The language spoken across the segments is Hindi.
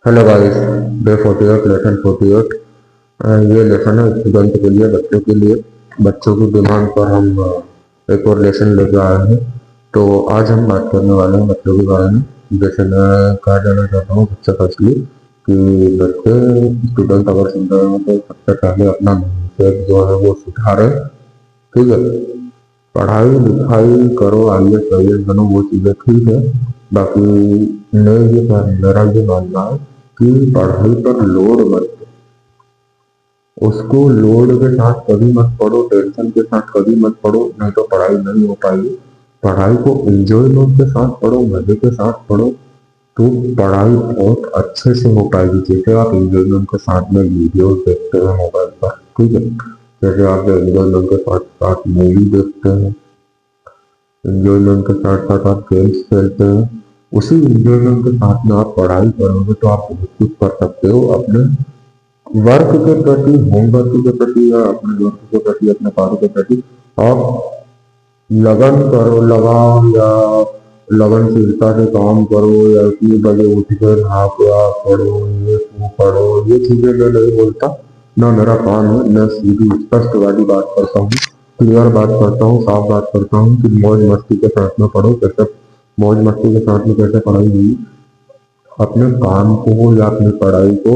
Hello guys. Day 48 lesson 48। ये लेसन है स्टूडेंट के लिए, बच्चों के लिए। बच्चों की डिमांड पर हम एक और लेसन लेकर आए हैं। तो आज हम बात करने वाले हैं बच्चों के बारे में। जैसे मैं कहा जाना चाहता हूँ सबसे फर्स्टली कि बच्चे स्टूडेंट अगर सुन रहे हो तो सबसे पहले अपना माइंडसेट जो है वो सुधारें। ठीक है। पढ़ाई लिखाई करो, आईएएस आईएएस बनो, वो चीज़ें ठीक है। बाकी मेरा ये मानना है कि पढ़ाई पर लोड मत दो। उसको लोड के साथ कभी मत पढ़ो, टेंशन के साथ कभी मत पढ़ो, नहीं तो पढ़ाई नहीं हो पाएगी। पढ़ाई को एंजॉयमेंट के साथ पढ़ो, मजे के साथ पढ़ो, तो पढ़ाई बहुत अच्छे से हो पाएगी। जैसे आप एंजॉयमेंट के साथ में वीडियो देखते हैं मोबाइल पर, ठीक है। जैसे आप एंजॉयमेंट के साथ साथ मूवी देखते हैं, एंजॉयमेंट के साथ साथ आप गेम्स खेलते हैं, उसी एंजॉयमेंट के साथ में आप पढ़ाई करोगे तो आप बहुत कुछ कर सकते हो अपने वर्क के प्रति, होमवर्क के प्रति, या अपने वर्क के प्रति, अपने कार्य के प्रति। आप लगन करो, लगाओ, या लगनशीलता से काम करो, या इतनी बजे उठ कर नहा पढ़ो, ये वो पढ़ो। ये चीजें मैं नहीं बोलता, ना मेरा काम है। मैं सीधी स्पष्ट वाली बात करता हूँ, क्लियर बात करता हूँ, साफ बात करता हूँ कि मौज मस्ती के साथ में पढ़ो। कैसे मौज मस्ती के साथ में कैसे पढ़ाई हुई? अपने काम को या अपनी पढ़ाई को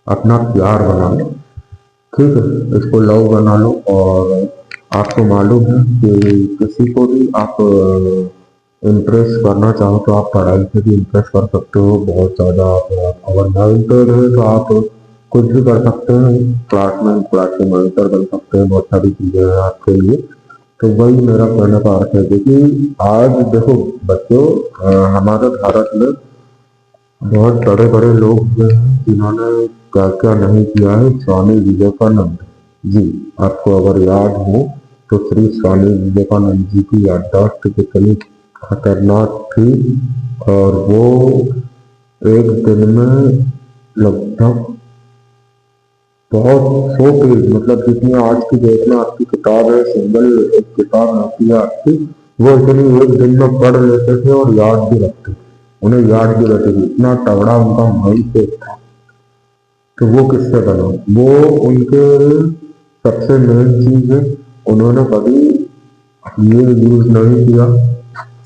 अपना प्यार बना लो, ठीक है। इसको लव बना लो। और आपको मालूम है कि किसी को भी आप इम्प्रेस करना चाहो तो आप पढ़ाई से भी इम्प्रेस कर सकते हो बहुत ज़्यादा। आप अगर मॉनिटर है तो आप कुछ भी कर सकते हैं। क्लास के मॉनिटर बन सकते हैं, बहुत सारी चीज़ें हैं आपके लिए। तो वही मेरा कहने का अर्थ है। क्योंकि आज देखो बच्चों, हमारे भारत में बहुत बड़े बड़े लोग हुए हैं जिन्होंने क्या क्या नहीं किया है। स्वामी विवेकानंद जी, आपको अगर याद हो तो श्री स्वामी विवेकानंद जी की याददाश्त कितनी खतरनाक थी। और वो एक दिन में लगभग बहुत 100 पेज, मतलब जितनी आज की डेट में आपकी किताब है, सिंगल एक किताब आती है आपकी, वो इतनी एक दिन में पढ़ लेते थे और याद भी रखते थे। उन्हें याद भी रहती थी, इतना तगड़ा उनका माइंड सेट था। तो वो किससे बना? वो उनके सबसे मेन चीज है, उन्होंने कभी ये यूज नहीं किया।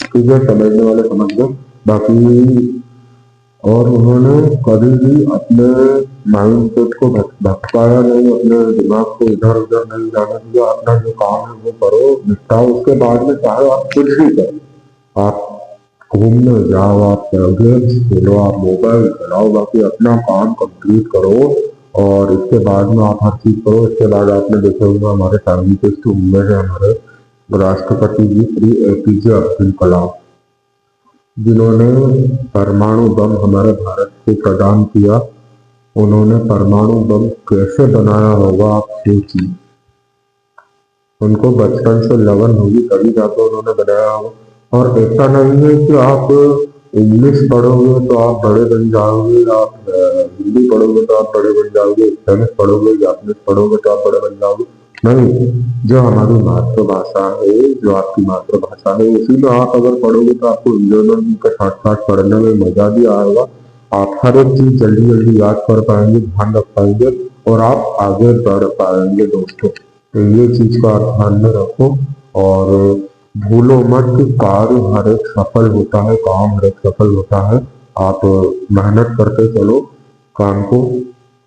ठीक है, समझने वाले समझ लो। बाकी और उन्होंने कभी भी अपने माइंड सेट को भटकाया नहीं, अपने दिमाग को इधर उधर नहीं जाने दिया। अपना जो काम है वो करो, निपटाओ। उसके बाद में चाहे आप कुछ भी करो, आप घूमने जाओ, आप गेम्स खेलो, आप मोबाइल चलाओ, बाकी अपना काम कंप्लीट करो। और इसके बाद में आप हर चीज करो। इसके बाद आपने देखे होंगे हमारे साइंटिस्ट हुए हैं, हमारे राष्ट्रपति जी श्री एपीजे अब्दुल कलाम, जिन्होंने परमाणु बम हमारे भारत को प्रदान किया। उन्होंने परमाणु बम कैसे बनाया होगा आप सोचिए। उनको बचपन से लगन होगी तभी जाकर उन्होंने बनाया होगा। और ऐसा नहीं है कि आप इंग्लिश पढ़ोगे तो आप बड़े बन जाओगे, आप हिंदी पढ़ोगे तो आप बड़े बन जाओगे, स्पेनिश पढ़ोगे, जापानीज पढ़ोगे तो आप बड़े बन जाओगे। नहीं, जो हमारी मातृभाषा है, जो आपकी मातृभाषा है, उसी में आप अगर पढ़ोगे तो आपको इंजॉयमेंट के साथ साथ पढ़ने में मजा भी आएगा। आप हर एक चीज जल्दी जल्दी याद कर पाएंगे, ध्यान रख पाएंगे, और आप आगे बढ़ पाएंगे दोस्तों। तो ये चीज को आप ध्यान में रखो। और भूलो मत कि कार्य हर एक सफल होता है, काम हर एक सफल होता है। आप मेहनत करते चलो काम को,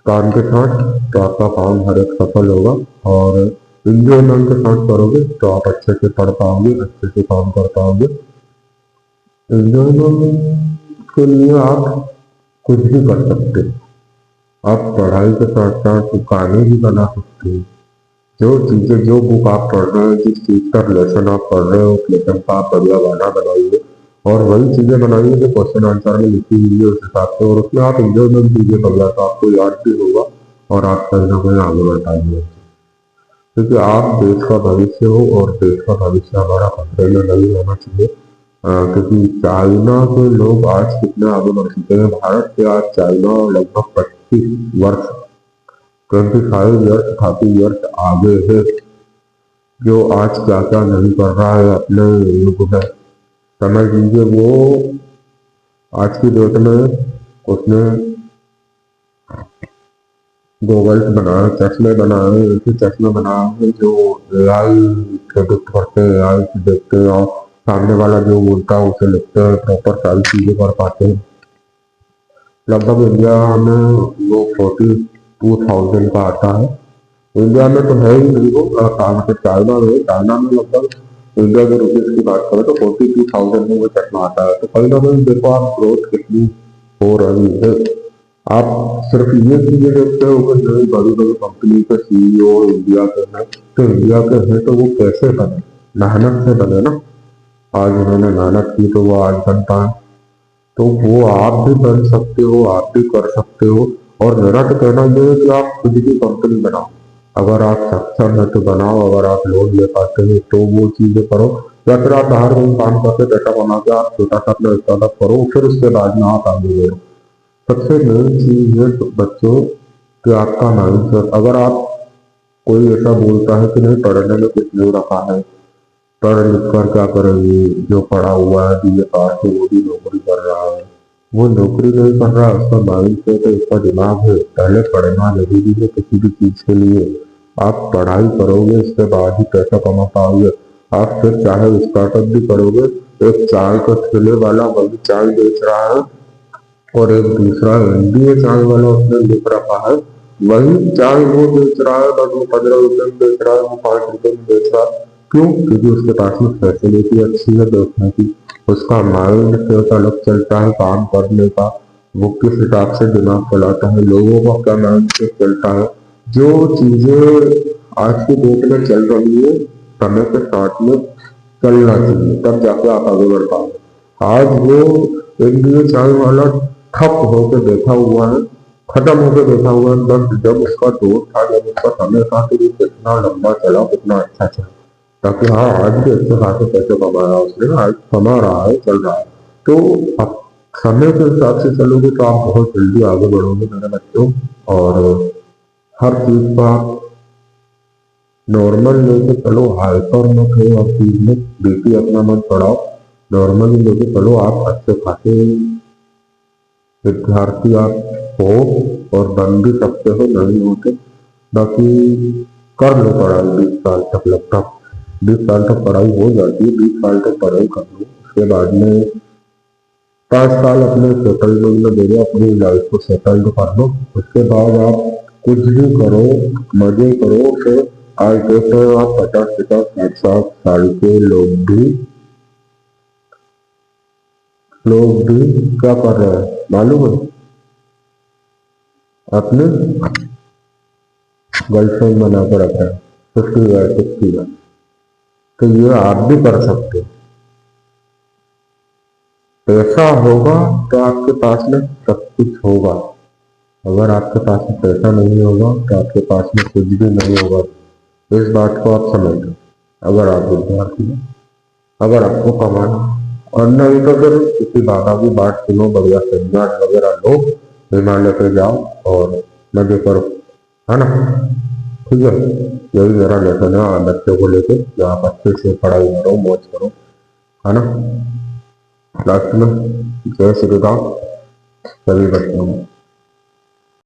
काम के साथ, तो आपका काम हर एक सफल होगा। और इंजॉयमेंट के साथ करोगे तो आप अच्छे से पढ़ पाओगे, अच्छे से काम कर पाओगे। इंजॉयमेंट के लिए आप कुछ भी कर सकते हो। आप पढ़ाई के साथ साथ गाने भी बना सकते हो। जो चीजें, जो बुक आप पढ़ रहे हो, जिस चीज का लेसन आप पढ़ रहे हो, उस लेसन का आप बढ़िया गाना बनाइए। और वही चीजें बनाइए जो क्वेश्चन आंसर में लिखी हुई है उस हिसाब से, और उसमें आप एंजॉयमेंट कीजिए बढ़िया, तो आपको याद भी होगा और आप कहीं ना कहीं आगे बढ़ पाएंगे। क्योंकि आप देश का भविष्य हो, और देश का भविष्य हमारा खतरे में नहीं रहना चाहिए। क्योंकि चाइना के लोग आज कितने आगे बढ़ चुके हैं। भारत से आज चाइना लगभग 25 वर्ष, 25 ईयर्स, 30 ईयर्स आगे है। जो आज क्या क्या नहीं कर रहा है अपने युग में, समझ लीजिए वो आज की डेट में उसने गॉगल्स बनाए, चश्मे बनाए, ऐसे चश्मे बनाए जो एआई प्रेडिक्ट करते हैं, एआई से देखते हैं और सामने वाला जो बोलता है उसे लिखते हैं, प्रॉपर सारी चीजें कर पाते हैं। लगभग इंडिया में वो 42,000 का आता है। इंडिया में तो है ही नहीं वो, काम से चाइना में, चाइना में लगभग इंडिया के रुपीज की बात करें तो 42,000 में वो चश्मा आता है। तो कहीं ना कहीं देखो आप ग्रोथ कितनी हो रही है। आप सिर्फ ये चीजें देखते हो कि नहीं बड़ी बड़ी कंपनी के सीईओ इंडिया के हैं, तो इंडिया के हैं तो वो कैसे बने? मेहनत से बने ना। आज उन्होंने मेहनत की तो वो आज बन पाए। तो वो आप भी बन सकते हो, आप भी कर सकते हो। और मेरा तो कहना ये है कि आप खुद की कंपनी बनाओ। अगर आप सक्षम है तो बनाओ, अगर आप लोन ले पाते हो तो वो चीजें करो, या फिर आप बाहर कहीं काम करके पैसा कमा के आप छोटा सा अपना स्टार्टअप करो, फिर उसके बाद में आप आगे बढ़ो। सबसे मेन चीज है तो बच्चों कि आपका माइंडसेट। अगर आप कोई ऐसा बोलता है कि नहीं पढ़ने में कुछ नहीं रखा है, पढ़ लिख कर क्या करेंगे, जो पढ़ा हुआ है बीए पास है वो भी नौकरी कर रहा है, वो नौकरी नहीं कर रहा, उसका माइंड सेट है, उसका दिमाग है। पहले पढ़ना जरूरी है किसी भी चीज के लिए। आप पढ़ाई करोगे उसके बाद ही पैसा कमा पाओगे। आप फिर चाहे स्टार्टअप भी करोगे, एक चाय का ठेले वाला वही चाय बेच रहा है और एक दूसरा एमबीए चाय वाला उसने लिख रखा है, वही चाय वो बेच रहा है, बट वो 15 रुपए में बेच रहा है, वो 5 रुपए में बेच रहा है। क्यों? क्योंकि उसके पास में फैसिलिटी अच्छी है बेचने की, उसका माइंड सेट अलग चलता है काम करने का, वो किस हिसाब से दिमाग चलाता है, लोगों का क्या माइंड सेट चलता है। जो चीजें आज की डेट में चल रही है, समय के साथ में चलना चाहिए, तब जाके आप आगे बढ़ पाओगे। आज वो एमबीए चाय वाला ठप होके बैठा हुआ है, खत्म होके बैठा हुआ है, बट जब उसका दौर था, जब उसका समय था तो वो कितना लंबा चला, कितना अच्छा चला। ताकि हाँ आज भी अच्छे खासे पैसे कमाया उसने, आज कमा रहा है, चल रहा है। तो अब समय के हिसाब से चलोगे तो आप बहुत जल्दी आगे बढ़ोगे मेरे बच्चों। और हर चीज का नॉर्मल लेके चलो, हाइपर मत हो हर चीज में, बीपी अपना मत बढ़ाओ, नॉर्मली लेके चलो। आप अच्छे खासे विद्यार्थी आप हो और बन भी सकते हो, नहीं होते। बाकी कर लो पढ़ाई 20 साल तक, लगभग 20 साल तक पढ़ाई हो जाती है, 20 साल तक पढ़ाई कर लो, उसके बाद में 5 साल अपने सेटलमेंट में दे दो, अपनी लाइफ को सेटल्ड कर लो। उसके बाद आप कुछ भी करो, मजे करो। फिर आज देखते हो आप 50-50 60-60 साल के लोग भी क्या कर रहे हैं मालूम है? अपने गर्लफ्रेंड बना कर रखा है 50 या 60 में। तो ये आप भी कर सकते हो। पैसा होगा तो आपके पास में सब कुछ होगा। अगर आपके पास में पैसा नहीं होगा तो आपके पास में कुछ भी नहीं होगा। इस बात को आप समझ लो। अगर आप विद्यार्थी हो, अगर आपको कमाना, और नहीं तो फिर किसी बाबा की बात सुनो, बढ़िया सेमिनार वगैरह लो, हिमालय पे जाओ और मजे करो, है ना? ठीक है, यही मेरा लेसन है बच्चों को लेके कि आप अच्छे से पढ़ाई करो, मौज करो, है ना? लास्ट में जय श्री राम सभी बच्चों को।